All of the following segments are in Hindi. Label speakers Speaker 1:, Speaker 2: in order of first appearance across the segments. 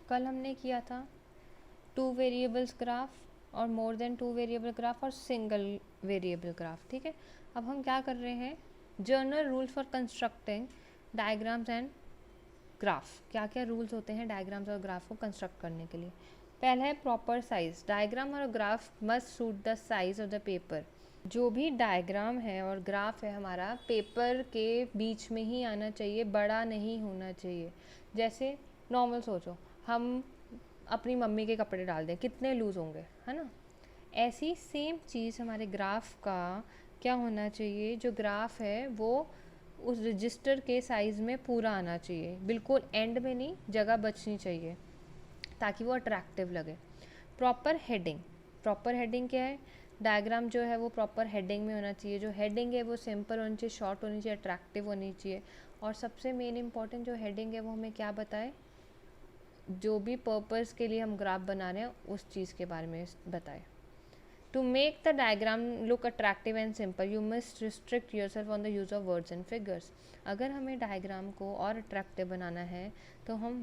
Speaker 1: कल हमने किया था 2 वेरिएबल्स ग्राफ और मोर देन 2 वेरिएबल ग्राफ और सिंगल वेरिएबल ग्राफ, ठीक है। अब हम क्या कर रहे हैं, general rules for constructing diagrams and graph. क्या क्या रूल्स होते हैं डायग्राम्स और ग्राफ को कंस्ट्रक्ट करने के लिए। पहला है प्रॉपर साइज। डायग्राम और graph must suit the size of the paper. जो भी डायग्राम है और ग्राफ है हमारा पेपर के बीच में ही आना चाहिए, बड़ा नहीं होना चाहिए। जैसे नॉर्मल सोचो, हम अपनी मम्मी के कपड़े डाल दें, कितने लूज़ होंगे, है ना। ऐसी सेम चीज़ हमारे ग्राफ का क्या होना चाहिए, जो ग्राफ है वो उस रजिस्टर के साइज़ में पूरा आना चाहिए, बिल्कुल एंड में नहीं, जगह बचनी चाहिए ताकि वो अट्रैक्टिव लगे। Proper heading. प्रॉपर हेडिंग क्या है, डायग्राम जो है वो प्रॉपर हेडिंग में होना चाहिए। जो हेडिंग है वो सिंपल होनी चाहिए, शॉर्ट होनी चाहिए, अट्रैक्टिव होनी चाहिए। और सबसे मेन इंपॉर्टेंट जो हेडिंग है वो हमें क्या बताए, जो भी पर्पस के लिए हम ग्राफ बना रहे हैं उस चीज़ के बारे में बताए। To make the diagram look attractive and simple, you must restrict yourself on the use of words and figures. अगर हमें डायग्राम को और अट्रैक्टिव बनाना है तो हम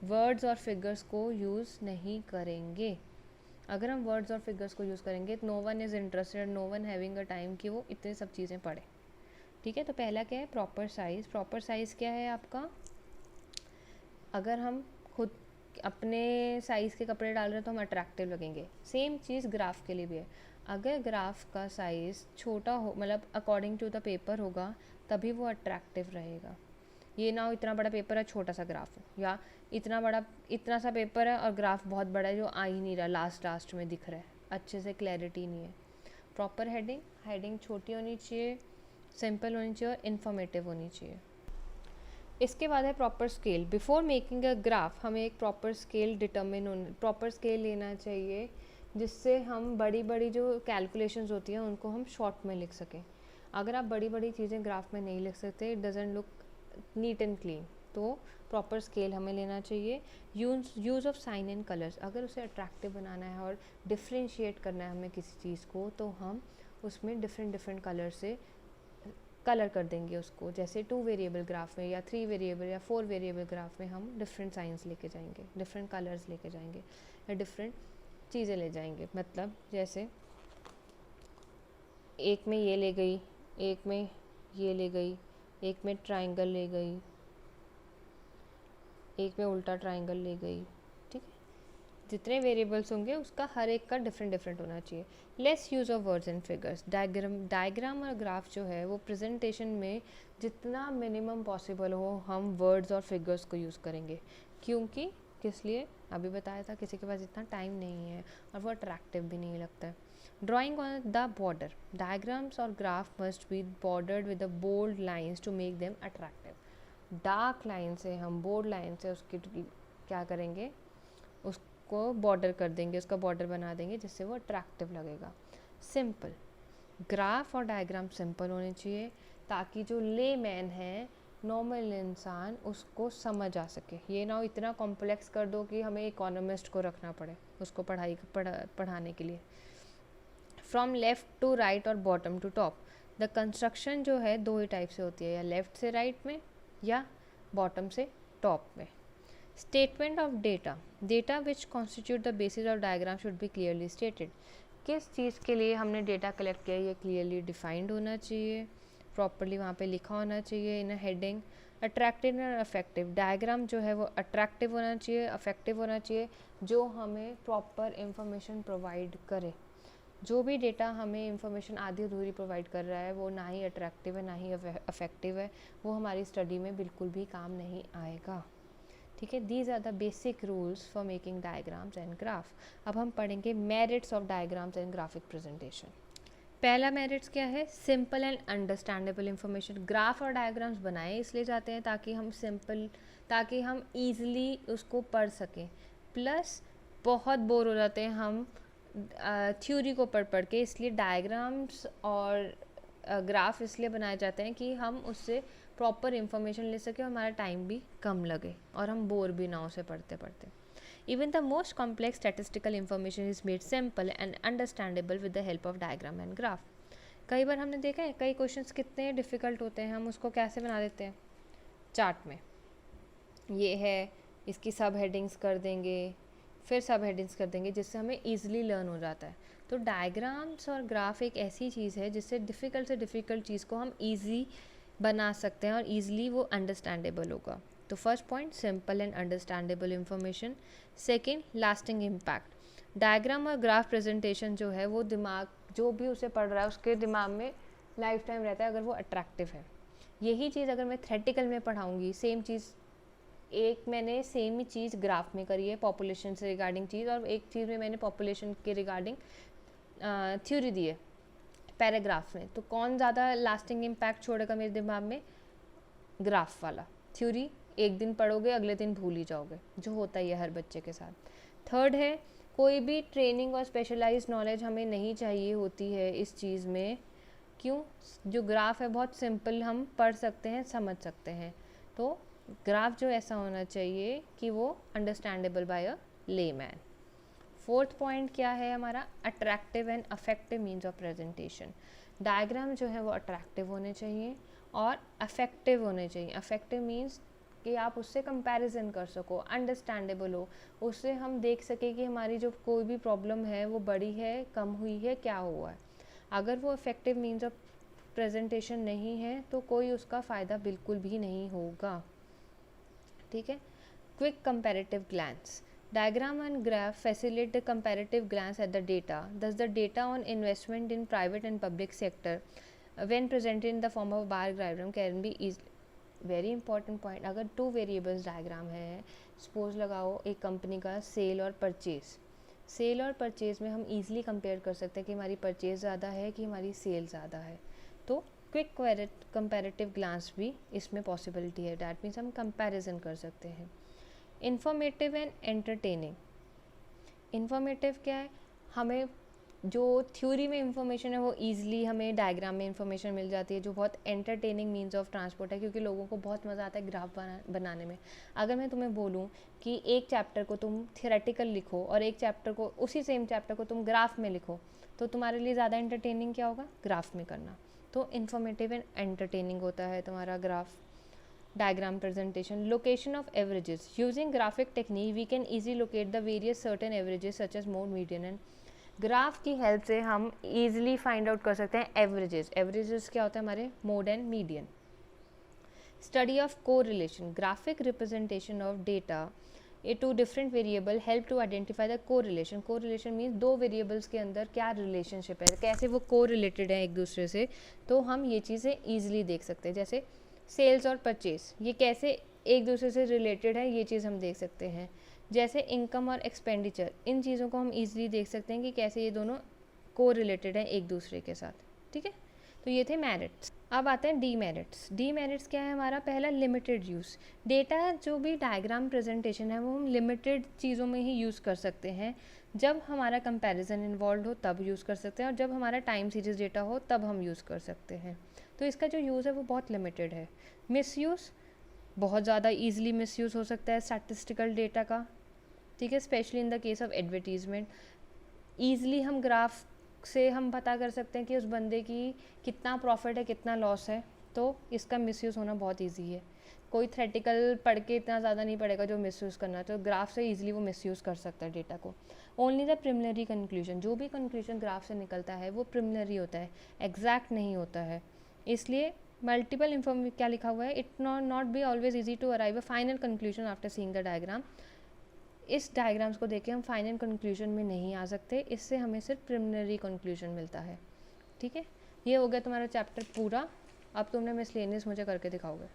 Speaker 1: वर्ड्स और फिगर्स को यूज़ नहीं करेंगे। अगर हम वर्ड्स और फिगर्स को यूज़ करेंगे तो no one is interested, no one having a time कि वो इतने सब चीज़ें पढ़े, ठीक है। तो पहला क्या है, प्रॉपर साइज़। प्रॉपर साइज़ क्या है आपका, अगर हम खुद अपने साइज़ के कपड़े डाल रहे हैं तो हम अट्रैक्टिव लगेंगे। सेम चीज़ ग्राफ के लिए भी है। अगर ग्राफ का साइज़ छोटा हो, मतलब अकॉर्डिंग टू द पेपर होगा, तभी वो अट्रैक्टिव रहेगा। ये ना हो इतना बड़ा पेपर है, छोटा सा ग्राफ हो, या इतना सा पेपर है और ग्राफ बहुत बड़ा है जो आ ही नहीं रहा, लास्ट में दिख रहा है, अच्छे से क्लैरिटी नहीं है। Proper heading. हेडिंग छोटी होनी चाहिए, सिंपल होनी चाहिए और इन्फॉर्मेटिव होनी चाहिए। इसके बाद है proper scale. Before making a graph हमें एक प्रॉपर स्केल लेना चाहिए, जिससे हम बड़ी बड़ी जो कैलकुलेशंस होती हैं उनको हम शॉर्ट में लिख सकें। अगर आप बड़ी बड़ी चीज़ें ग्राफ में नहीं लिख सकते, it doesn't look neat and clean, तो प्रॉपर स्केल हमें लेना चाहिए। Use of sine and colours. अगर उसे अट्रैक्टिव बनाना है और डिफ्रेंशिएट करना है हमें किसी चीज़ को, तो हम उसमें डिफरेंट कलर से कलर कर देंगे उसको। जैसे 2 वेरिएबल ग्राफ में या 3 वेरिएबल या 4 वेरिएबल ग्राफ में हम डिफरेंट साइंस लेके जाएंगे, डिफरेंट कलर्स लेके जाएंगे या डिफरेंट चीज़ें ले जाएंगे। मतलब जैसे एक में ये ले गई, एक में ये ले गई, एक में ट्राइंगल ले गई, एक में उल्टा ट्राइंगल ले गई, ठीक है। जितने वेरिएबल्स होंगे उसका हर एक का डिफरेंट होना चाहिए। Lace use of words and figures. Diagram और ग्राफ जो है वो प्रेजेंटेशन में जितना मिनिमम पॉसिबल हो हम वर्ड्स और फिगर्स को यूज़ करेंगे। क्योंकि किस लिए, अभी बताया था, किसी के पास इतना टाइम नहीं है और वो अट्रैक्टिव भी नहीं लगता है। Drawing on the border. Diagrams और graph must be bordered with the bold lines to make them attractive. Dark line से, हम बोल्ड लाइन से उसकी क्या करेंगे, को बॉर्डर कर देंगे, उसका बॉर्डर बना देंगे जिससे वो अट्रैक्टिव लगेगा। सिंपल। ग्राफ और डायग्राम सिंपल होने चाहिए ताकि जो लेमैन है, नॉर्मल इंसान, उसको समझ आ सके। ये ना हो इतना कॉम्प्लेक्स कर दो कि हमें इकोनॉमिस्ट को रखना पड़े उसको पढ़ाने के लिए। फ्रॉम लेफ़्ट टू राइट और bottom to top. The construction जो है दो ही टाइप से होती है, या लेफ़्ट से राइट में या बॉटम से टॉप में। Statement of data. Data which constitute the basis of diagram should be clearly stated. किस चीज़ के लिए हमने डेटा कलेक्ट किया ये क्लियरली डिफाइंड होना चाहिए, प्रॉपरली वहाँ पे लिखा होना चाहिए इन हेडिंग। अट्रैक्टिव और अफेक्टिव। डायग्राम जो है वो अट्रैक्टिव होना चाहिए, अफेक्टिव होना चाहिए, जो हमें प्रॉपर इंफॉर्मेशन प्रोवाइड करे। जो भी डेटा हमें इंफॉर्मेशन आधी अधूरी प्रोवाइड कर रहा है वो ना ही अट्रैक्टिव है ना ही अफेक्टिव है, वो हमारी स्टडी में बिल्कुल भी काम नहीं आएगा, ठीक है। These are the basic rules for making diagrams and graph. अब हम पढ़ेंगे merits of diagrams and graphic presentation. पहला मेरिट्स क्या है, simple and understandable information. Graph और डायग्राम्स बनाए इसलिए जाते हैं ताकि हम ईजिली उसको पढ़ सकें। प्लस बहुत बोर हो जाते हैं हम थ्योरी को पढ़ के, इसलिए डायग्राम्स और ग्राफ इसलिए बनाए जाते हैं कि हम उससे प्रॉपर इंफॉर्मेशन ले सके और हमारा टाइम भी कम लगे और हम बोर भी ना हो उसे पढ़ते पढ़ते। Even the most complex statistical information is made simple and understandable with the help of diagram and graph. कई बार हमने देखा है कई क्वेश्चंस कितने डिफ़िकल्ट होते हैं, हम उसको कैसे बना देते हैं, चार्ट में। ये है इसकी सब हेडिंग्स कर देंगे, फिर सब हेडिंग्स कर देंगे, जिससे हमें ईजिली लर्न हो जाता है। तो डायग्राम्स और ग्राफ एक ऐसी चीज़ है जिससे डिफ़िकल्ट से डिफ़िकल्ट चीज़ को हम ईजी बना सकते हैं और ईजिली वो अंडरस्टैंडेबल होगा। तो first point, simple and understandable information. Second, lasting impact. Diagram और ग्राफ प्रेजेंटेशन जो है वो दिमाग, जो भी उसे पढ़ रहा है उसके दिमाग में लाइफ टाइम रहता है अगर वो अट्रैक्टिव है। यही चीज़ अगर मैं थ्रेटिकल में पढ़ाऊँगी, सेम चीज़, एक मैंने सेम ही चीज़ ग्राफ में करी है पॉपुलेशन से रिगार्डिंग चीज़, और एक चीज़ में मैंने पॉपुलेशन के रिगार्डिंग थ्योरी दी है पैराग्राफ में, तो कौन ज़्यादा लास्टिंग इम्पैक्ट छोड़ेगा मेरे दिमाग में? ग्राफ वाला। थ्योरी एक दिन पढ़ोगे, अगले दिन भूल ही जाओगे, जो होता ही है हर बच्चे के साथ। थर्ड है, कोई भी ट्रेनिंग और स्पेशलाइज्ड नॉलेज हमें नहीं चाहिए होती है इस चीज़ में। क्यों? जो ग्राफ है बहुत सिंपल, हम पढ़ सकते हैं, समझ सकते हैं। तो ग्राफ जो ऐसा होना चाहिए कि वो understandable by a layman. Fourth point क्या है हमारा? Attractive and affective means of presentation. Diagram जो है वो अट्रैक्टिव होने चाहिए और अफेक्टिव होने चाहिए। अफेक्टिव मीन्स कि आप उससे कंपैरिजन कर सको, अंडरस्टैंडेबल हो, उससे हम देख सके कि हमारी जो कोई भी प्रॉब्लम है वो बड़ी है, कम हुई है, क्या हुआ है। अगर वो इफेक्टिव मीन्स ऑफ प्रेजेंटेशन नहीं है तो कोई उसका फ़ायदा बिल्कुल भी नहीं होगा। ठीक है। Quick comparative glance. Diagram and graph facilitate the comparative glance at the data. Thus, the data on investment in private and public sector, when presented in the form of bar diagram, can be easily. Very important point, अगर 2 वेरिएबल्स डायग्राम है, सपोज लगाओ एक कंपनी का सेल और परचेज। सेल और परचेज में हम ईजिली कंपेयर कर सकते हैं कि हमारी परचेज ज़्यादा है कि हमारी सेल ज़्यादा है। तो क्विक कंपैरेटिव ग्लांस भी इसमें पॉसिबिलिटी है। डैट मीन्स हम कंपैरिजन कर सकते हैं। Informative and entertaining. इन्फॉर्मेटिव क्या है? हमें जो थ्योरी में इंफॉर्मेशन है वो ईजिली हमें डायग्राम में इंफॉर्मेशन मिल जाती है, जो बहुत एंटरटेनिंग मीन्स ऑफ ट्रांसपोर्ट है, क्योंकि लोगों को बहुत मज़ा आता है ग्राफ बनाने में। अगर मैं तुम्हें बोलूँ कि एक चैप्टर को तुम थियोरेटिकल लिखो और एक चैप्टर को, उसी सेम चैप्टर को तुम ग्राफ में लिखो, तो तुम्हारे लिए ज़्यादा एंटरटेनिंग क्या होगा? ग्राफ में करना। तो इन्फॉर्मेटिव एंड एंटरटेनिंग होता है तुम्हारा graph. Diagram presentation. Location of averages. Using graphic technique, we can easily locate the various certain averages such as mode, median and graph की हेल्प से हम easily find out कर सकते हैं averages. Averages क्या होता है हमारे? mode and median. Study of correlation. Graphic representation of data to different variable help to identify the correlation. Correlation means दो variables के अंदर क्या relationship है, कैसे वो correlated है एक दूसरे से, तो हम ये चीज़ें easily देख सकते हैं। जैसे सेल्स और परचेज, ये कैसे एक दूसरे से रिलेटेड है, ये चीज़ हम देख सकते हैं। जैसे इनकम और एक्सपेंडिचर, इन चीज़ों को हम इजीली देख सकते हैं कि कैसे ये दोनों को रिलेटेड हैं एक दूसरे के साथ। ठीक है, तो ये थे मेरिट्स। अब आते हैं डीमेरिट्स। डीमेरिट्स क्या है हमारा? पहला, लिमिटेड यूज़। डेटा जो भी डायग्राम प्रेजेंटेशन है वो हम लिमिटेड चीज़ों में ही यूज़ कर सकते हैं। जब हमारा कंपैरिजन इन्वॉल्व हो तब यूज़ कर सकते हैं, और जब हमारा टाइम सीरीज डेटा हो तब हम यूज़ कर सकते हैं। तो इसका जो यूज़ है वो बहुत लिमिटेड है। मिसयूज़, बहुत ज़्यादा ईजिली मिसयूज़ हो सकता है स्टैटिस्टिकल डेटा का। ठीक है, specially in the case of advertisement. Easily हम ग्राफ से हम पता कर सकते हैं कि उस बंदे की कितना प्रॉफिट है, कितना लॉस है, तो इसका मिसयूज़ होना बहुत ईजी है। कोई थ्रेटिकल पढ़ के इतना ज़्यादा नहीं पड़ेगा जो मिसयूज़ करना है, तो ग्राफ से ईजिली वो मिसयूज़ कर सकता है डेटा को। ओनली द प्रिमिनरी कंक्लूजन, जो भी कंक्लूजन ग्राफ से निकलता है वो प्रिमिनरी होता है, एग्जैक्ट नहीं होता है। इसलिए मल्टीपल इन्फॉर्म क्या लिखा हुआ है, it not be always easy to arrive a final conclusion after seeing the diagram. इस डायग्राम्स को देख के हम फाइनल कंक्लूजन में नहीं आ सकते, इससे हमें सिर्फ प्रिलिमिनरी कंक्लूजन मिलता है। ठीक है, ये हो गया तुम्हारा चैप्टर पूरा। अब तुमने मिसलेनियस मुझे करके दिखाओगे।